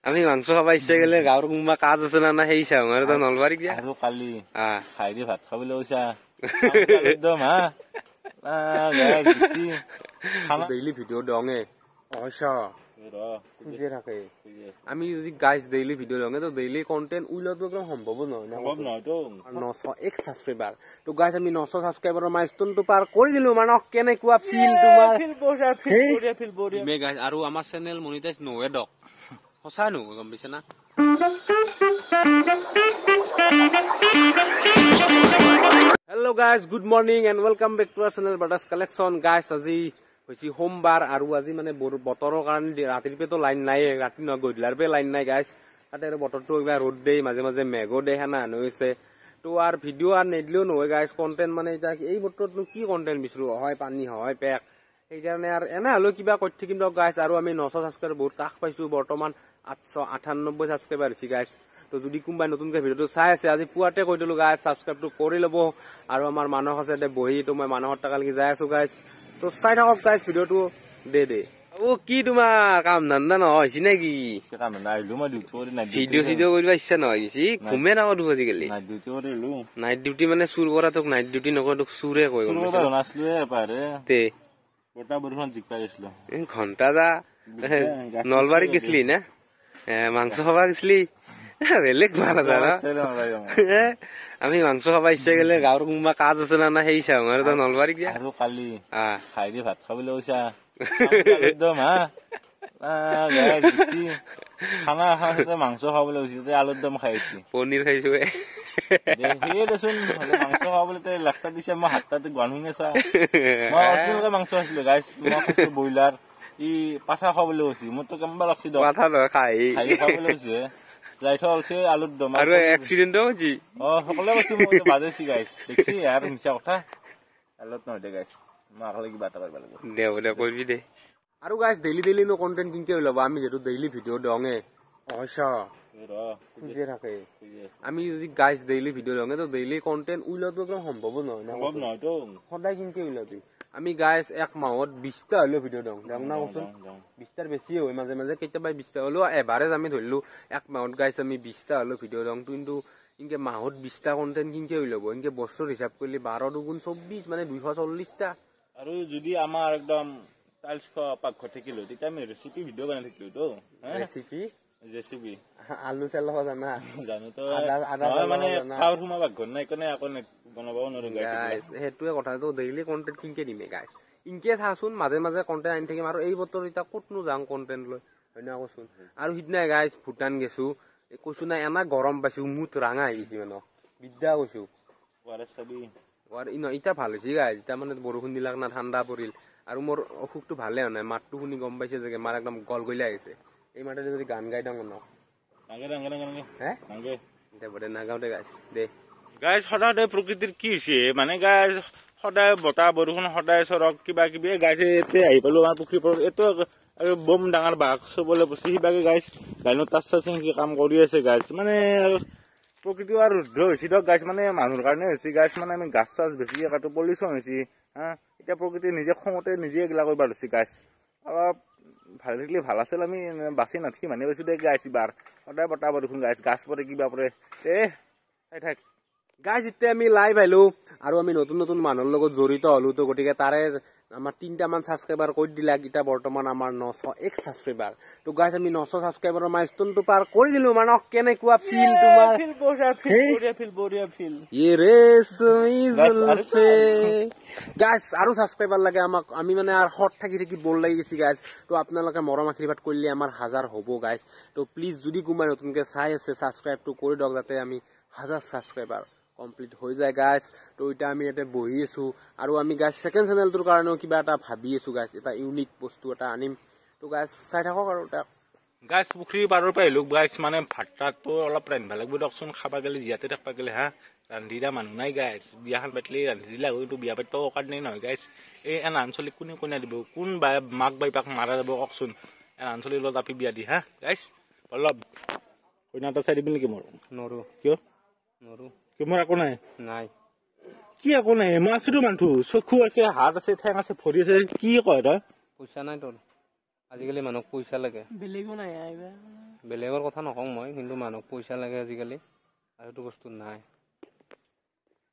আমি মাংস খাবা ইচ্ছা গেলে গাঁৱৰ কোনোবা কাজ আছে না সেই চাওঁ আৰু তই নলবাৰীক যা আৰু কালি খাই দি ভাত খাবলৈ কৈছা একদম হা ডেইলি ভিডিঅ' দঙে খুঁজে থাকে আমি যদি গাইজ ডেইলি ভিডিঅ' দঙে তো ডেইলি কন্টেন্ট উইলোৱাটো একদম সম্ভৱ নহয় 901 ছাবস্ক্ৰাইবাৰ তো গাইজ আমি 900 ছাবস্ক্ৰাইবাৰৰ মাইলষ্টনটো পাৰ কৰি দিলো মানে কেনেকুৱা ফিল তোমাৰ গাইজ আৰু আমাৰ চেনেল মনিটাইজ নহয় দক সঁচা নো গম পাইছে না hello' guys good morning and welcome back to our channel brothers collection guys আজি হৈছে সোমবাৰ আৰু আজি মানে বতৰৰ কাৰণে ৰাতিপুৱাতো লাইন নাই ৰাতি নহয় গধূলাৰ পৰা লাইন নাই গাইজ তাতে আৰু বতৰটো কিবা ৰ'দ দিয়ে মাজে মাজে মেঘো দিয়ে সেনা হেন হৈছে তো আৰু ভিডিঅ' আৰু নিদিলেও নহয় গাইজ কণ্টেণ্ট মানে এতিয়া এই বতৰতনো কি কণ্টেণ্ট বিচাৰো হয় পানী হয় পেক সেইকাৰণে আৰু এনে হ'লেও কিবা কৰি থাকিম দিয়ক গাইজ আৰু আমি 900 ছাবস্ক্ৰাইবাৰ বহুত কাষ পাইছো বৰ্তমান 898 ছাবস্ক্ৰাইবাৰ হৈছে গাইজ তো যদি কোনোবাই নতুনকৈ ভিডিঅ'টো চাই আছে আজি পুৱাতে কৈ দিলো গাইজ ছাবস্ক্ৰাইবটো কৰি ল'ব আৰু আমাৰ মানুহ আছে দে বহি তো মই মানুহৰ টাকালৈকে যাই আছো গাইজ তো চাই থাকক গাইজ ভিডিঅ'টো দে অ কি তোমাৰ কাম ধান্দা নহয় নেকি ভিডিঅ' চিডিঅ' কৰিব ইচ্ছা নহয় ঘুমে নাকো তোক আজিকালি নাইট ডিউটি মানে চুৰ কৰা তোক নাইট ডিউটি নকয় তোক চুৰে কৈ ঘণ্টা যা নলবাৰীত গেছলি না মাংস খাবা গেছলি বেলেগ ভাল আছে আমি মাংস খাবা ইচ্ছা গেলে গাঁৱৰ কোনোবা কাজ আছে না সেই চাওঁ আৰু তই নলবাৰীক যা আৰু কালি খাই দি ভাত খাবলৈ কৈছা একদম হা খানা খাওঁতে মাংস খাবলৈ গৈছে আলুৰ দম খাইছি পনীৰ খাইছো সেই দেচোন মাংস খাবলৈ লাগছা দিছে মই হাত তাতে গণ শুনিছা মই অৰিজিনেলকে মাংস খাইছিলো গাইছ ব্ৰইলাৰ ই পাঠা খাবলৈ গৈছি মোৰতো কেম্বা লাগছি পাঠা নহয় খাই খাবলৈ গৈছে যাই থোৱা হৈছে আলুৰ দম আৰু এক্সিডেণ্টো হৈছে সকলোৱে কৈছো মই বাজেছি গাইছ দেখছি আৰু মিছা কথা আলুত নহয় দে গাইছ মই আগলৈ কিবা এটা কৰিব লাগিব দে কৰিবি দে আৰু গাইছ ডেইলি নো কণ্টেণ্ট কিনকে ওলাব আমি যিহেতু ডেইলি ভিডিঅ' দঙে খুঁজে থাকে আমি যদি গাইছ ডেইলি ভিডিঅ' দঙে তো ডেইলি কণ্টেণ্ট উইলোৱাটো একদম সম্ভৱ নহয় সদায় কিনকে ওলাবি আমি গাইছ এক মাহত 20টা হলেও ভিডিঅ' দওঁ না কচোন 20টাৰ বেছিয়ে হয় মাজে মাজে কেতিয়াবা 20টা হলেও এভাৰেজ আমি ধৰিলো এক মাহত গাইছ আমি 20টা হলেও ভিডিঅ' দওঁ কিন্তু ইনকে মাহত 20টা কণ্টেণ্ট কিনকে ওলাব ইনকে বছৰ হিচাপ কৰিলে 12 দুগুণ 24 মানে 240টা আৰু যদি আমাৰ একদম টাইলছ পাকঘৰ থাকিলো তেতিয়া আমি ৰেচিপি ভিডিঅ' বনাই থাকিলো তো ৰেচিপি আলু চাল জানা জানো তো মানে খাওঁ সোমা পাকঘৰ নাই কাৰণে আকৌ বনাবও নোৱাৰো সেইটোৱে কথাটো ডেইলি কণ্টেণ্ট কিনকে দিমে গাইছ ইনকে চাচোন মাজে মাজে কণ্টেণ্ট আনি থাকিম আৰু এই বতৰ এতিয়া ক'তনো যাওঁ কণ্টেণ্ট লৈ হয় না কচোন আৰু সিদিনা গাইছ ভূটান গেছো কৈছো না এনা গৰম পাইছো মুঠ ৰাঙা হৈ গৈছে মানে বিদ্যা কৈছো এতিয়া ভাল হৈছে গাইছ এতিয়া মানে বৰষুণ দিলাক না ঠাণ্ডা পৰিল আৰু মোৰ অসুখটো ভালে হোৱা নাই মাতটো শুনি গম পাইছে যে মাৰ একদম গলগলীয়া আহিছে এই মাতে যদি গান গাই দিওঁ ন নাগাওঁতে গাইছ দে গাইছ সদায় প্ৰকৃতিৰ কি হৈছে মানে গাইছ সদায় বতাহ বৰষুণ সদায় চৰক কিবা কিবি গাইছে এতিয়া আহি পালো আমাৰ পুখুৰী পাৰত এইটো আৰু বম ডাঙৰ বাঘ চবলৈ বসি সিবাগে গাইছ লাইনত তাচ চাচিং কাম কৰি আছে গাইছ মানে প্ৰকৃতি আৰু ৰুদ্ৰ হৈছে দিয়ক গাইছ মানে মানুহৰ কাৰণে হৈছে গাইছ মানে আমি গাছ চাছ বেছিকে কাটো পলিউশ্যন হৈছে হা এতিয়া প্ৰকৃতি নিজে খঙতে নিজে এইগিলা কৰিব ধৰিছে গাইছ অলপ ভাল থাকিলে ভাল আছিল আমি বাচি নাথাকি মানে পাইছো দে গাইছ বাৰ সদায় বতাহ বৰষুণ গাইছ গাছ পৰে কিবা পৰে চাই থাক গাইছ এতিয়া আমি লাইভ আহিলো আৰু আমি নতুন মানুহৰ লগত জড়িত হলো তো গতিকে তাৰে আমাৰ 3টামান ছাবস্ক্ৰাইবাৰ কৰি দিলাক এতিয়া বৰ্তমান আমাৰ 901 ছাবস্ক্ৰাইবাৰ তো গাইছ আমি 900 ছাবস্ক্ৰাইবাৰৰ মাইলষ্টনটো পাৰ কৰি দিলো মানে কেনেকুৱা ফিল তোমাৰ গাইছ আৰু ছাবস্ক্ৰাইবাৰ লাগে আমাক আমি মানে আৰু হট থাকি বৰ লাগি গৈছে গাইছ তো আপোনালোকে মৰম আশীৰ্বাদ কৰিলে আমাৰ 1000 হ'ব গাইছ তো প্লিজ যদি কোনোবাই নতুনকৈ চাই আছে ছাবস্ক্ৰাইবটো কৰি দিয়ক যাতে আমি 1000 ছাবস্ক্ৰাইবাৰ কমপ্লিট হৈ যায় গাইছ তো এতিয়া আমি ইয়াতে বহি আছো আৰু আমি গাইছ ছেকেণ্ড চেনেলটোৰ কাৰণেও কিবা এটা ভাবি আছো গাইছ এটা ইউনিক বস্তু এটা আনিম তো গাইছ চাই থাকক আৰু তাক গাইছ পুখুৰী পাৰৰ পৰা আহিলো গাইছ মানে ভাত তাতটো অলপ ৰান্ধিব লাগিব দিয়কচোন খাবা গেলে জিয়াতে থাকবা গেলে হা ৰান্ধিৰা মানুহ নাই গাইছ বিয়াখন পাতিলে ৰান্ধি দিলে হয়তো বিয়া পাতিব অকাত নাই নহয় গাইছ এই এনা আঞ্চলিক কোনে দিব কোন মাক বাইপাক মাৰা যাব কওকচোন এনা আঞ্চলিক লগত আপি বিয়া দি হা গাইছ অলপ কইনা এটা চাই দিবি নেকি মোৰ নৰো কিয় নৰো মোৰ একো নাই কি একো নাই মই আছোতো মানুহ চকু আছে হাত আছে ঠেং আছে ভৰি আছে কি কয় তই পইচা নাই তোৰ আজিকালি মানুহক পইচা লাগে বেলেগো নাই বেলেগৰ কথা নকওঁ মই কিন্তু মানুহক পইচা লাগে আজিকালি আৰু সেইটো বস্তু নাই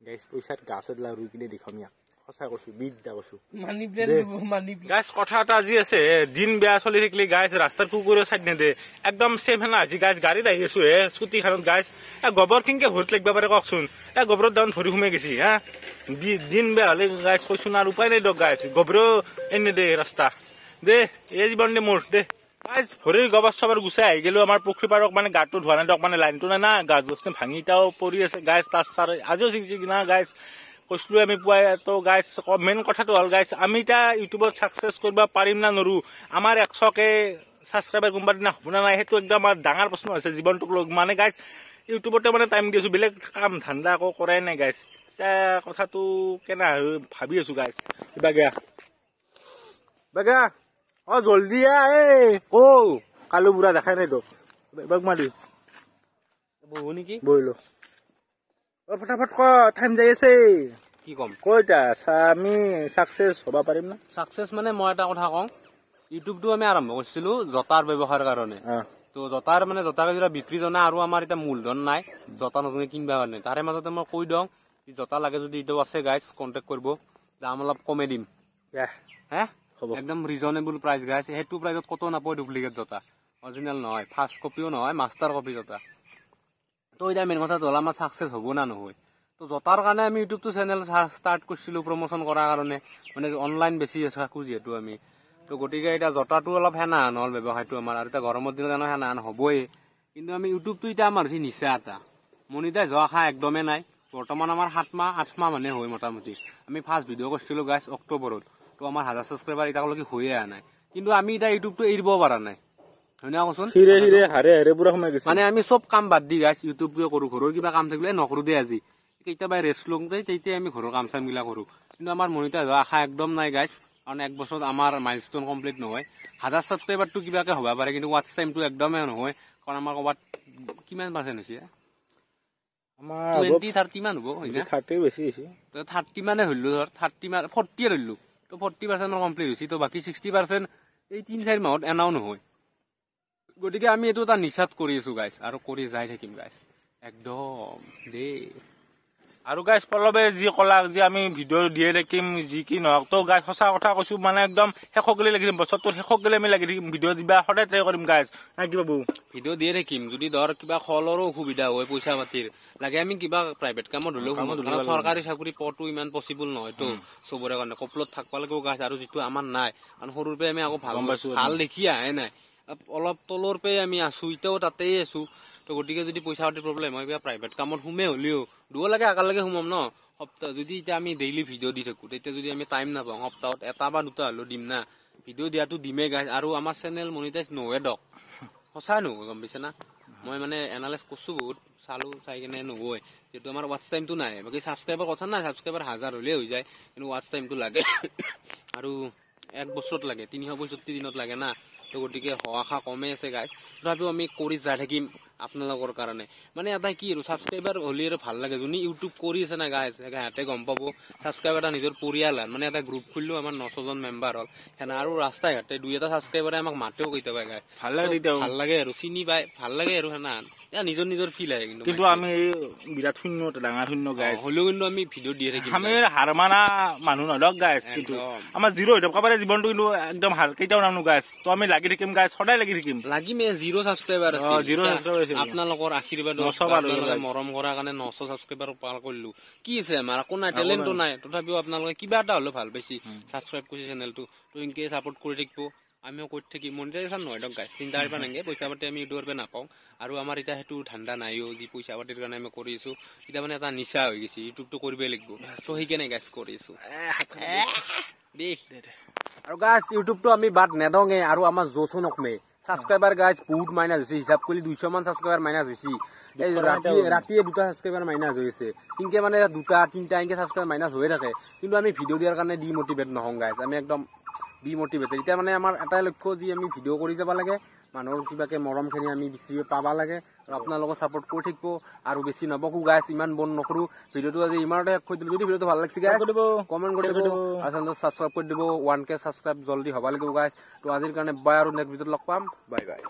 গাইছ পইচাত গাছ এডাল ৰুই কিনে দেখাম ইয়াক সঁচা কৈছো বিদ্যা কৈছো গাইছ কথা এটা আজি আছে দিন বেয়া চলি থাকিলে গাইছ ৰাস্তাৰ কুকুৰে চাইড নেদে একদম চেম হেনা আজি গাইছ গাড়ীত আহি আছো স্কুটিখনত গাইছ গোবৰ কিনকে ভৰিত লাগিব পাৰে কওকচোন গোবৰত দাম ভৰি সোমাই গৈছি হা দিন বেয়া হলে গাইছ কৈছোন আৰু উপায় নাই দিয়ক গাইছ গোবৰো এনে দে ৰাস্তা দে এই জীৱন দে মোৰ দে গাইছ ভৰিৰ গোবৰ চবৰ গুচাই আহি গেলো আমাৰ পুখুৰী পাৰক মানে গাটো ধোৱা নাই দিয়ক মানে লাইনটো নাই না গাছ গছনি ভাঙি এটাও পৰি আছে গাইছ তাৰ চাৰ আজিও চিকিছে কিনা গাইছ কৈছিলো আমি পুৱাই তো গাইছ মেইন কথাটো হ'ল গাইছ আমি এতিয়া ইউটিউবত ছাকচেছ কৰিব পাৰিম না নৰো আমাৰ 100K ছাবস্ক্ৰাইবাৰ কোনোবা দিনা হ'ব না নাই সেইটো একদম আমাৰ ডাঙৰ প্ৰশ্ন হৈছে জীৱনটোক লৈ মানে গাইছ ইউটিউবতে মানে টাইম দি আছো বেলেগ কাম ধান্দা একো কৰাই নাই গাইছ এতিয়া কথাটো কেনে ভাবি আছো গাইছ বাগা জলদি কো কালু বুঢ়া দেখাই নাই তো এবাক মাৰি বহু নেকি বহিলো ফটাফট ক টাইম যাই আছে কি কম কইটা আমি সাকসেস হবা পাৰিম না সাকসেস মানে মই এটা কথা কওঁ ইউটিউবটো আমি আৰম্ভ কৰিছিলো জতাৰ ব্যৱহাৰৰ কাৰণে তো জতাৰ মানে জতাৰ যেটা বিক্ৰী জনা আৰু আমাৰ এটা মূলধন নাই জতা নতুন কিনবা কাৰণে তাৰে মাজতে মই কৈ দিওঁ জতা লাগে যদি ইটো আছে গাইছ কন্টাক্ট কৰিব দাম অলপ কমে দিম হে একদম ৰিজনেবল প্ৰাইস গাইছ হেতু প্ৰাইসত কত নাপায় ডুপ্লিকেট জতা অৰিজিনাল নহয় ফাৰ্স্ট কপিও নহয় মাস্টাৰ কপি জতা তো এটা মেইন কথা হ'ল আমাৰ সাকসেস হ'ব না নহয় তো জতাৰ কাৰণে আমি ইউটিউবটো চেনেল ষ্টাৰ্ট কৰিছিলো প্ৰমোচন কৰাৰ কাৰণে মানে অনলাইন বেছি থাকো যেহেতু আমি তো গতিকে এটা জতাটো অলপ হেনা নহল ব্যৱসায়টো আমাৰ আৰু এটা গৰমৰ দিনত জানো হেনা হ'বই কিন্তু আমি ইউটিউবটো এটা আমাৰ যি নিচা এটা মনিটাইজ হোৱা আশা একদমেই নাই বৰ্তমান আমাৰ 7 মাহ 8 মাহ মানে হয় মোটামুটি আমি ফাৰ্ষ্ট ভিডিঅ' কৰিছিলো গাইছ অক্টোবৰত তো আমাৰ 1000 ছাবস্ক্ৰাইবাৰ এতিয়ালৈকে হৈয়ে আহা নাই কিন্তু আমি এটা ইউটিউবটো এৰিব পৰা নাই হয়না কচোন হিৰে হিৰে হাৰে হাৰে পুৰা সোমাই গৈছে মানে আমি সব কাম বাদ দি গাইছ ইউটিউবটো কৰো ঘৰৰ কিবা কাম থাকিলে নকৰো দে আজি কেতিয়াবা ৰেষ্ট লওঁ দেই তেতিয়া আমি ঘৰৰ কাম চাম গিলা কৰো কিন্তু আমাৰ মনিটাইজ হোৱা আশা একদম নাই গাইছ কাৰণ এক বছৰত আমাৰ মাইলষ্টন কমপ্লিট নহয় 1000 ছাবস্ক্ৰাইবাৰটো কিবাকে হ'ব পাৰে কিন্তু ওৱাচ টাইমটো একদমেই নহয় কাৰণ আমাৰ ক'বাত কিমান পাৰ্চেন্ট হৈছে আমাৰ 20-30 মান হ'ব হয়না 30 বেছি হৈছে তো 30 মানে হইলো ধৰ 30 মান 40 এ হইলো তো 40% কমপ্লিট হৈছে তো বাকি 60% এই 3-4 মাহত এনাও নহয় গতিকে আমি এটো এটা নিচাত কৰি আছো গাইছ আৰু কৰি যাই থাকিম গাইছ একদম দে আৰু গাইছ পলবে যি কলাক যে আমি ভিডিঅ' দিয়ে থাকিম যি কি নহওক তো গাইছ সঁচা কথা কৈছো মানে একদম শেষক গলে লাগি বছৰটোৰ শেষক গলে আমি লাগি থাকিম ভিডিঅ' দিবা সদায় ট্ৰাই কৰিম গাইছ না কি বাবু ভিডিঅ' দিয়ে থাকিম যদি ধৰ কিবা খলৰো অসুবিধা হয় পইচা পাতিৰ লাগে আমি কিবা প্ৰাইভেট কামত হলেও চৰকাৰী চাকৰি পটো ইমান পসিবল নহয় তো সবৰে কাৰণে কপলত থাকবা লাগিব গাইছ আৰু যিটো আমাৰ নাই কাৰণ সৰুৰ পে আমি আকৌ ভাল দেখি আহে নাই অলপ তলৰ পে আমি আছো ইটাও তাতেই আছো তো গতিকে যদি পইচা পাতিৰ প্ৰব্লেম হয় কিবা প্ৰাইভেট কামত হুমে হলিও দুও লাগে আকালৈকে হুমাম ন সপ্তাহ যদি এতিয়া আমি ডেইলি ভিডিঅ' দি থাকো তেতিয়া যদি আমি টাইম নাপাওঁ সপ্তাহত এটা বা দুটা হলেও দিম না ভিডিঅ' দিয়াটো দিমে গাইছ আৰু আমাৰ চেনেল মনিটাইজ নহয় দক সঁচা নহয় গম পাইছে না মই মানে এনালাইজ কৰিছো বহুত চালো চাই কিনে নহয় যেহেতু আমাৰ ওৱাচ টাইমটো নাই বাকি ছাবস্ক্ৰাইবাৰ কথা নাই ছাবস্ক্ৰাইবাৰ 1000 হলে হৈ যায় কিন্তু ওৱাচ টাইমটো লাগে আৰু এক বছৰত লাগে 365 দিনত লাগে না তো গতিকে আশা কমে আছে গাইছ তথাপিও আমি কৰি যাই থাকিম আপোনালোকৰ কাৰণে মানে এটা কি আৰু ছাবস্ক্ৰাইবাৰ হলি আৰু ভাল লাগে যোনি ইউটিউব কৰি আছে না গাইছ হাতে গম পাব ছাবস্ক্ৰাইবাৰ এটা নিজৰ পৰিয়াল মানে এটা গ্ৰুপ খুলিলো আমাৰ 900 জন মেম্বাৰ হল হেনা আৰু ৰাস্তাই ঘাটে দুই এটা ছাবস্ক্ৰাইবাৰে আমাক মাতেও কেতিয়াবা গাইছ ভাল লাগে আৰু চিনি পাই ভাল লাগে আৰু হেনা নিজৰ নিজৰ ফিল আহে কিন্তু আমি বিৰাট শূন্য ডাঙৰ শূন্য গাইছ হলেও কিন্তু আমি ভিডিঅ' দিয়ে থাকিম আমি হাৰ মানা মানুহ নলক গাইছ কিন্তু আমাৰ জিৰ' হৈ থকা পাৰে জীৱনটো কিন্তু একদম হাল কেইটাও নানো গাইছ তো আমি লাগি থাকিম গাইছ সদায় লাগি থাকিম লাগিমে 0 ছাবস্ক্ৰাইবাৰ আছে 0 ছাবস্ক্ৰাইবাৰ আছে আপোনালোকৰ আশীৰ্বাদ মৰম কৰাৰ কাৰণে 900 ছাবস্ক্ৰাইবাৰ পাৰ কৰিলো কি আছে আমাৰ কোনো টেলেণ্টটো নাই তথাপিও আপোনালোকে কিবা এটা হলে ভাল পাইছি ছাবস্ক্ৰাইব কৰিছে চেনেলটো তো ইনকে সাপোৰ্ট কৰি থাকিব আমিও কৰি থাকিম মনিটাইজেশ্যন নহয় দক গাইছ চিন্তা কৰিব নালাগে পইচা পাতি আমি ইউটিউবৰ পৰা নাপাওঁ আৰু আমাৰ এটা হেতু ঠাণ্ডা নাইও যি পইচা পাতিৰ কাৰণে আমি কৰি আছো এটা মানে এটা নিচা হৈ গৈছে ইউটিউবটো কৰিবই লাগিব সো সেইকাৰণে গাইছ কৰি আছো আৰু গাইছ ইউটিউবটো আমি বাদ নেদঙে আৰু আমাৰ জোচো নকমে ছাবস্ক্ৰাইবাৰ গাইছ বহুত মাইনাছ হৈছে হিচাপ কৰি 200 মান ছাবস্ক্ৰাইবাৰ মাইনাছ হৈছে এই ৰাতিয়ে 2টা ছাবস্ক্ৰাইবাৰ মাইনাছ হৈ আছে কিনকে মানে 2টা 3টা এনেকে ছাবস্ক্ৰাইবাৰ মাইনাছ হৈ থাকে কিন্তু আমি ভিডিঅ' দিয়াৰ কাৰণে ডিমোটিভেট নহওঁ গাইছ আমি একদম ডিমোটিভেটেড এতিয়া মানে আমাৰ এটাই লক্ষ্য যি আমি ভিডিঅ' কৰি যাব লাগে মানুহৰ কিবাকে মৰমখিনি আমি বেছি পাবা লাগে আৰু আপোনালোকক ছাপোৰ্ট কৰি থাকিব আৰু বেছি নবকো গাইছ ইমান বন নকৰো ভিডিঅ'টো আজি ইমানতে শেষ কৰি দিলো যদি ভিডিঅ'টো ভাল লাগিছে গাইছ কমেণ্ট কৰি দিব আৰু চেনেলটো ছাবস্ক্ৰাইব কৰি দিব 1K ছাবস্ক্ৰাইব জলদি হ'ব লাগিব গাইছ তো আজিৰ কাৰণে বাই আৰু নেক্সট ভিডিঅ'ত লগ পাম বাই বাই